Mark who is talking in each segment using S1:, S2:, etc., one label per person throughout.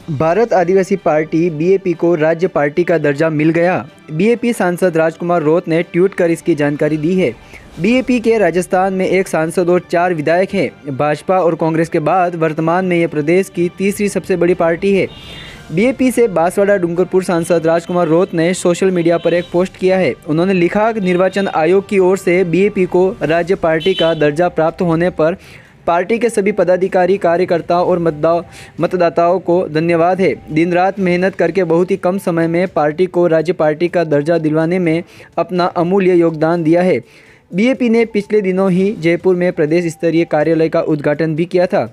S1: भारत आदिवासी party BAP को राज्य party का दर्जा मिल गया। बीएपी सांसद राजकुमार रोत ने ट्वीट कर इसकी जानकारी दी है। बीएपी के राजस्थान में एक सांसद और 4 विधायक हैं। भाजपा और कांग्रेस के बाद वर्तमान में यह प्रदेश की तीसरी सबसे बड़ी पार्टी है। बीएपी से बांसवाड़ा डूंगरपुर सांसद राजकुमार रोत ने सोशल मीडिया पर एक पोस्ट किया है। उन्होंने लिखा, निर्वाचन आयोग की ओर से बीएपी को राज्य पार्टी का दर्जा प्राप्त होने पर पार्टी के सभी पदाधिकारी, कार्यकर्ताओं और मतदाताओं को धन्यवाद है। दिन रात मेहनत करके बहुत ही कम समय में पार्टी को राज्य पार्टी का दर्जा दिलवाने में अपना अमूल्य योगदान दिया है। बीएपी ने पिछले दिनों ही जयपुर में प्रदेश स्तरीय कार्यालय का उद्घाटन भी किया था।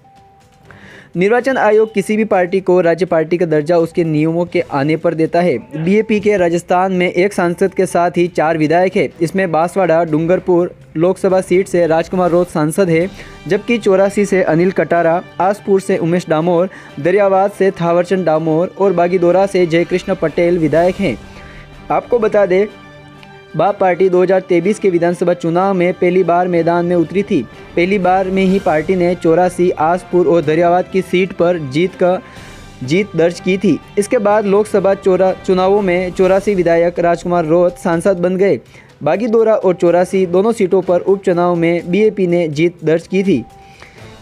S1: निर्वाचन आयोग किसी भी पार्टी को राज्य पार्टी का दर्जा उसके नियमों के आने पर देता है। बीएपी के राजस्थान में एक सांसद के साथ ही 4 विधायक हैं। इसमें बांसवाड़ा डूंगरपुर लोकसभा सीट से राजकुमार रोत सांसद है, जबकि 84 से अनिल कटारा, आसपुर से उमेश डामोर, दरियावाद से थावरचंद डामोर और बागीदोरा से जयकृष्ण पटेल विधायक हैं। आपको बता दें, बाप पार्टी 2023 के विधानसभा चुनाव में पहली बार मैदान में उतरी थी। पहली बार में ही पार्टी ने 84 आसपुर और दरियावाद की सीट पर जीत दर्ज की थी। इसके बाद लोकसभा चुनावों में 84 विधायक राजकुमार रोत सांसद बन गए। बागीदोरा और 84 दोनों सीटों पर उपचुनाव में बीएपी ने जीत दर्ज की थी।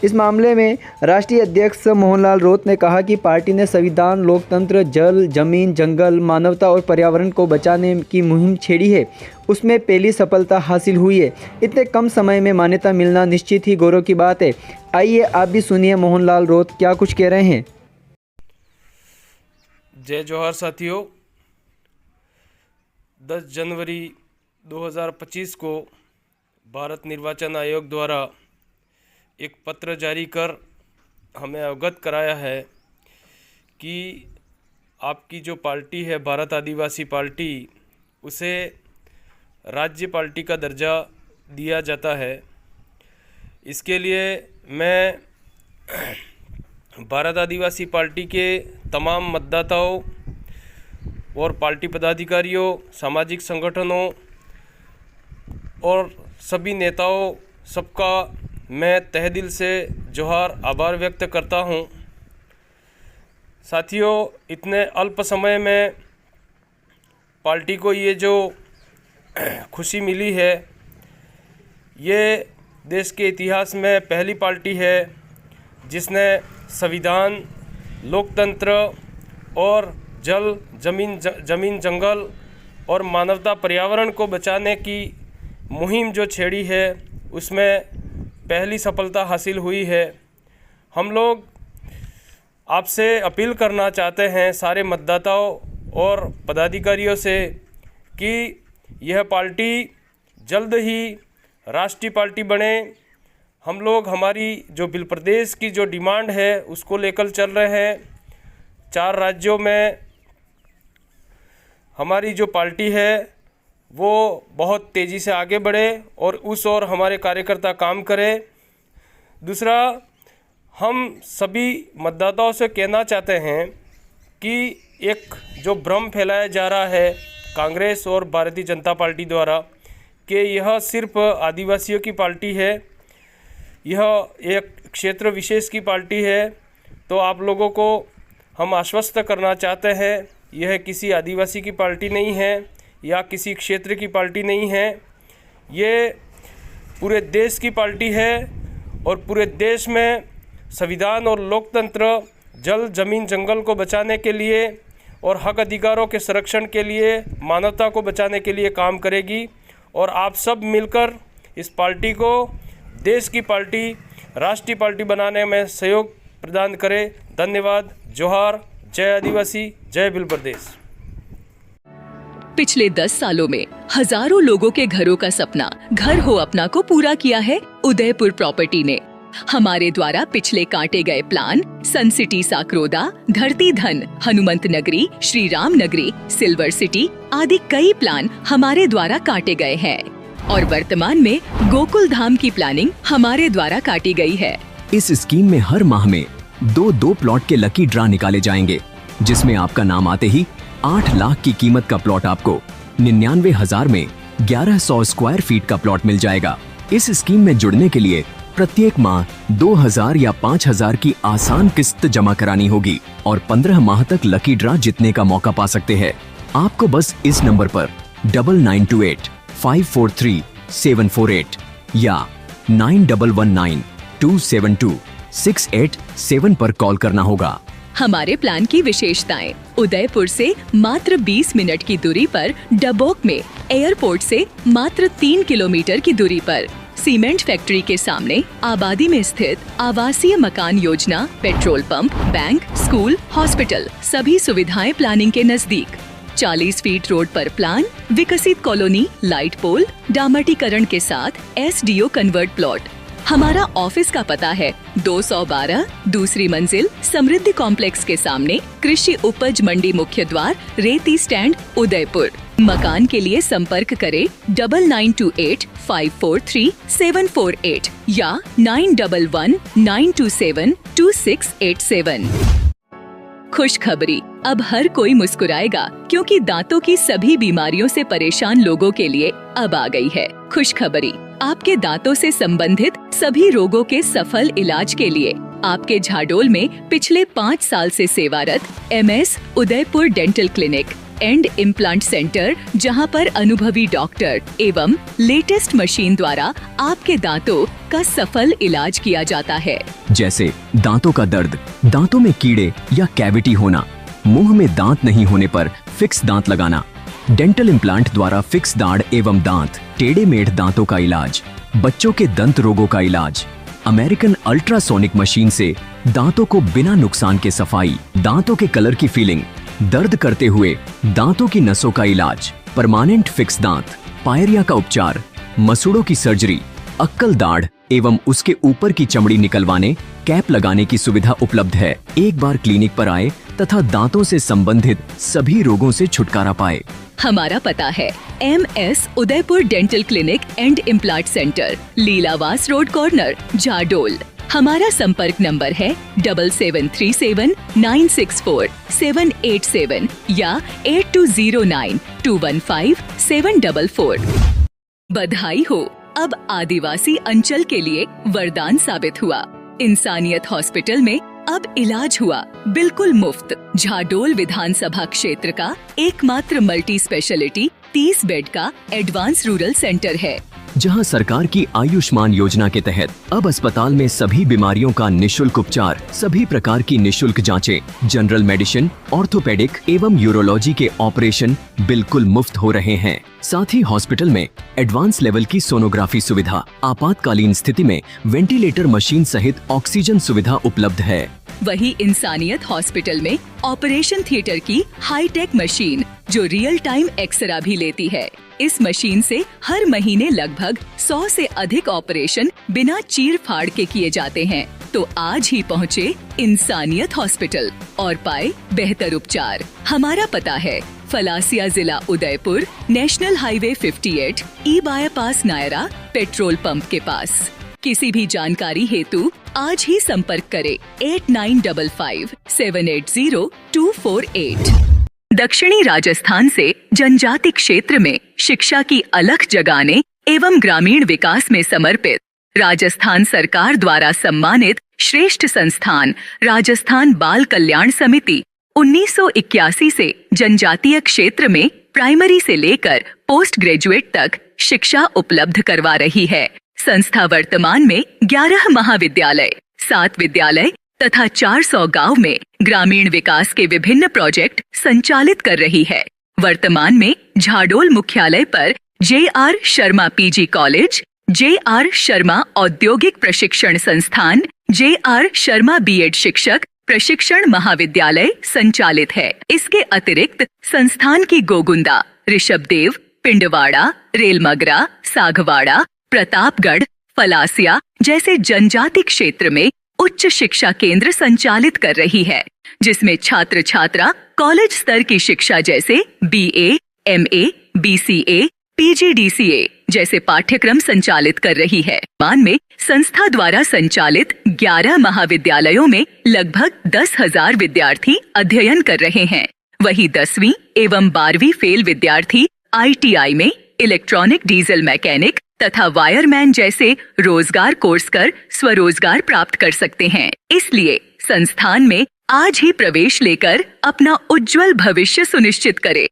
S1: इस मामले में राष्ट्रीय अध्यक्ष मोहनलाल रोत ने कहा कि पार्टी ने संविधान, लोकतंत्र, जल, जमीन, जंगल, मानवता और पर्यावरण को बचाने की मुहिम छेड़ी है। उसमें पहली सफलता हासिल हुई है। इतने कम समय में मान्यता मिलना निश्चित ही गौरव की बात है। आइए आप भी सुनिए मोहनलाल रोत क्या कुछ कह रहे हैं।
S2: जय जोहार साथियों। 10 जनवरी 2025 को भारत निर्वाचन आयोग द्वारा एक पत्र जारी कर हमें अवगत कराया है कि आपकी जो पार्टी है भारत आदिवासी पार्टी, उसे राज्य पार्टी का दर्जा दिया जाता है। इसके लिए मैं भारत आदिवासी पार्टी के तमाम मतदाताओं और पार्टी पदाधिकारियों, सामाजिक संगठनों और सभी नेताओं सबका मैं तहे दिल से जोहार आभार व्यक्त करता हूं। साथियों, इतने अल्प समय में पार्टी को ये जो खुशी मिली है, ये देश के इतिहास में पहली पार्टी है जिसने संविधान, लोकतंत्र और जल, जमीन, जंगल और मानवता, पर्यावरण को बचाने की मुहिम जो छेड़ी है, उसमें पहली सफलता हासिल हुई है। हम लोग आपसे अपील करना चाहते हैं सारे मतदाताओं और पदाधिकारियों से कि यह पार्टी जल्द ही राष्ट्रीय पार्टी बने। हम लोग हमारी जो बिल प्रदेश की जो डिमांड है उसको लेकर चल रहे हैं। 4 राज्यों में हमारी जो पार्टी है वो बहुत तेज़ी से आगे बढ़े और उस ओर हमारे कार्यकर्ता काम करें। दूसरा, हम सभी मतदाताओं से कहना चाहते हैं कि एक जो भ्रम फैलाया जा रहा है कांग्रेस और भारतीय जनता पार्टी द्वारा कि यह सिर्फ आदिवासियों की पार्टी है, यह एक क्षेत्र विशेष की पार्टी है, तो आप लोगों को हम आश्वस्त करना चाहते हैं, यह किसी आदिवासी की पार्टी नहीं है या किसी क्षेत्र की पार्टी नहीं है। ये पूरे देश की पार्टी है और पूरे देश में संविधान और लोकतंत्र, जल, जमीन, जंगल को बचाने के लिए और हक अधिकारों के संरक्षण के लिए, मानवता को बचाने के लिए काम करेगी। और आप सब मिलकर इस पार्टी को देश की पार्टी, राष्ट्रीय पार्टी बनाने में सहयोग प्रदान करें। धन्यवाद। जोहार। जय आदिवासी, जय बिल प्रदेश।
S3: पिछले 10 सालों में हजारों लोगों के घरों का सपना घर हो अपना को पूरा किया है उदयपुर प्रॉपर्टी ने। हमारे द्वारा पिछले काटे गए प्लान सन सिटी साकरोदा, धरती धन, हनुमंत नगरी, श्री राम नगरी, सिल्वर सिटी आदि कई प्लान हमारे द्वारा काटे गए हैं और वर्तमान में गोकुल धाम की प्लानिंग हमारे द्वारा काटी गई है।
S4: इस स्कीम में हर माह में 2 प्लॉट के लकी ड्रा निकाले जाएंगे, जिसमें आपका नाम आते ही 8 लाख की कीमत का प्लॉट आपको 99,000 में 1100 स्क्वायर फीट का प्लॉट मिल जाएगा। इस स्कीम में जुड़ने के लिए प्रत्येक माह 2000 या 5000 की आसान किस्त जमा करानी होगी और 15 माह तक लकी ड्रा जीतने का मौका पा सकते हैं। आपको बस इस नंबर पर 9928543748 या 9119272687 पर कॉल करना होगा।
S3: हमारे प्लान की विशेषताएं: उदयपुर से मात्र 20 मिनट की दूरी पर, डबोक में एयरपोर्ट से मात्र 3 किलोमीटर की दूरी पर, सीमेंट फैक्ट्री के सामने, आबादी में स्थित आवासीय मकान योजना, petrol pump, bank, school, hospital, सभी सुविधाएं प्लानिंग के नजदीक। 40 फीट रोड पर प्लान, विकसित कॉलोनी, लाइट पोल, डामटीकरण के साथ SDO कन्वर्ट प्लॉट। हमारा ऑफिस का पता है 212 दूसरी मंजिल, समृद्धि कॉम्प्लेक्स के सामने, कृषि उपज मंडी मुख्य द्वार, रेती स्टैंड, उदयपुर। मकान के लिए संपर्क करें 9928543748 या 9119272687। खुशखबरी, अब हर कोई मुस्कुराएगा क्योंकि दांतों की सभी बीमारियों से परेशान लोगों के लिए अब आ गई है खुशखबरी। आपके दांतों से संबंधित सभी रोगों के सफल इलाज के लिए आपके झाडोल में पिछले 5 साल से सेवारत MS Udaipur dental clinic and implant centre, जहां पर अनुभवी डॉक्टर एवं लेटेस्ट मशीन द्वारा आपके दांतों का सफल इलाज किया जाता है।
S4: जैसे दांतों का दर्द, दांतों में कीड़े या कैविटी होना, मुंह में दांत नहीं होने पर फिक्स दांत लगाना, डेंटल इम्प्लांट द्वारा फिक्स दाढ़ एवं दांत, टेढ़े मेढ़ दांतों का इलाज, बच्चों के दंत रोगों का इलाज, अमेरिकन अल्ट्रासोनिक मशीन से दांतों को बिना नुकसान के सफाई, दांतों के कलर की फीलिंग, दर्द करते हुए दांतों की नसों का इलाज, परमानेंट फिक्स दांत, पायरिया का उपचार, मसूड़ों की सर्जरी, अक्कल दाढ़ एवं उसके ऊपर की चमड़ी निकलवाने, कैप लगाने की सुविधा उपलब्ध है। एक बार क्लिनिक पर आए तथा दांतों से संबंधित सभी रोगों से छुटकारा पाए।
S3: हमारा पता है MS Udaipur dental clinic and implant centre, Leelawas road corner, Jhadol. हमारा संपर्क नंबर है 7737964787 या 8209215744। बधाई हो, अब आदिवासी अंचल के लिए वरदान साबित हुआ। इंसानियत हॉस्पिटल में अब इलाज हुआ बिल्कुल मुफ्त। झाडोल विधानसभा क्षेत्र का एकमात्र मल्टी स्पेशलिटी 30 बेड का एडवांस रूरल सेंटर है,
S4: जहां सरकार की आयुष्मान योजना के तहत अब अस्पताल में सभी बीमारियों का निशुल्क उपचार, सभी प्रकार की निशुल्क जांचें, जनरल मेडिसिन, ऑर्थोपेडिक एवं यूरोलॉजी के ऑपरेशन बिल्कुल मुफ्त हो रहे हैं। साथ ही हॉस्पिटल में एडवांस लेवल की सोनोग्राफी सुविधा, आपातकालीन स्थिति में वेंटिलेटर मशीन सहित ऑक्सीजन सुविधा उपलब्ध है।
S3: वही इंसानियत हॉस्पिटल में ऑपरेशन थिएटर की हाईटेक मशीन जो रियल टाइम एक्सरा भी लेती है। इस मशीन से हर महीने लगभग 100 से अधिक ऑपरेशन बिना चीर फाड़ के किए जाते हैं। तो आज ही पहुँचे इंसानियत हॉस्पिटल और पाए बेहतर उपचार। हमारा पता है फलासिया जिला उदयपुर, नेशनल हाईवे 58, ई बाईपास नायरा, पेट्रोल पंप के पास। किसी भी जानकारी हेतु आज ही संपर्क करें 8955780248। दक्षिणी राजस्थान से जनजाति क्षेत्र में शिक्षा की अलख जगाने एवं ग्रामीण विकास में समर्पित राजस्थान सरकार द्वारा सम्मानित श्रेष्ठ संस्थान राजस्थान बाल कल्याण समिति 1981 से जनजातीय क्षेत्र में प्राइमरी से लेकर पोस्ट ग्रेजुएट तक शिक्षा उपलब्ध करवा रही है। संस्था वर्तमान में 11 महाविद्यालय, 7 विद्यालय तथा 400 गांव में ग्रामीण विकास के विभिन्न प्रोजेक्ट संचालित कर रही है। वर्तमान में झाडोल मुख्यालय पर JR Sharma PG college, JR Sharma औद्योगिक प्रशिक्षण संस्थान, JR शर्मा B.Ed शिक्षक प्रशिक्षण महाविद्यालय संचालित है। इसके अतिरिक्त संस्थान की गोगुंदा, ऋषभदेव, पिंडवाड़ा, रेलमगरा, सागवाड़ा, प्रतापगढ़, फलासिया जैसे जनजाति क्षेत्र में उच्च शिक्षा केंद्र संचालित कर रही है, जिसमें छात्र छात्रा कॉलेज स्तर की शिक्षा जैसे BA, MA, BCA, PGDCA जैसे पाठ्यक्रम संचालित कर रही है। मान में संस्था द्वारा संचालित 11 महाविद्यालयों में लगभग 10,000 विद्यार्थी अध्ययन कर रहे हैं। वही 10वीं एवं 12वीं फेल विद्यार्थी ITI में इलेक्ट्रॉनिक डीजल मैकेनिक तथा वायरमैन जैसे रोजगार कोर्स कर स्वरोजगार प्राप्त कर सकते हैं। इसलिए संस्थान में आज ही प्रवेश लेकर अपना उज्जवल भविष्य सुनिश्चित करें।